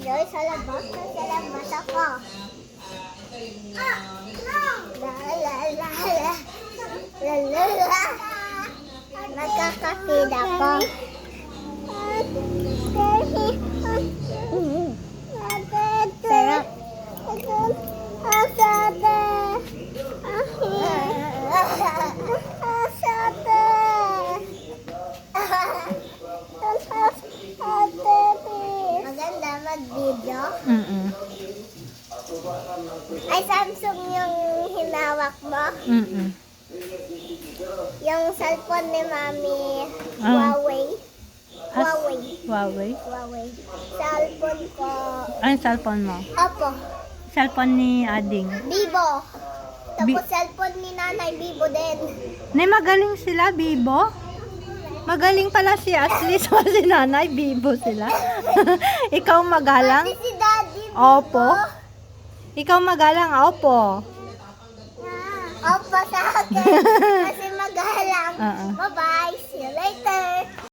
Joy, sa labas ako. La la la la. La la la. Nagkakapid ako. Sarap. Maganda mag-video. Ay, Samsung yung hinawak mo. Yung cellphone ni Mami, Huawei. Huawei? Huawei. Cellphone ko. Ano cellphone mo? Opo. Cellphone ni Ading. Vivo. Tapos cellphone ni Nanay Vivo din. Nay, magaling sila, Bibo? Magaling pala si Ashley sa si Nanay, Bibo sila. Ikaw magalang? Pati si Daddy Vivo. Opo. Ikaw magalang, opo. Opo sa akin. Kasi magalang. Oo. Bye-bye.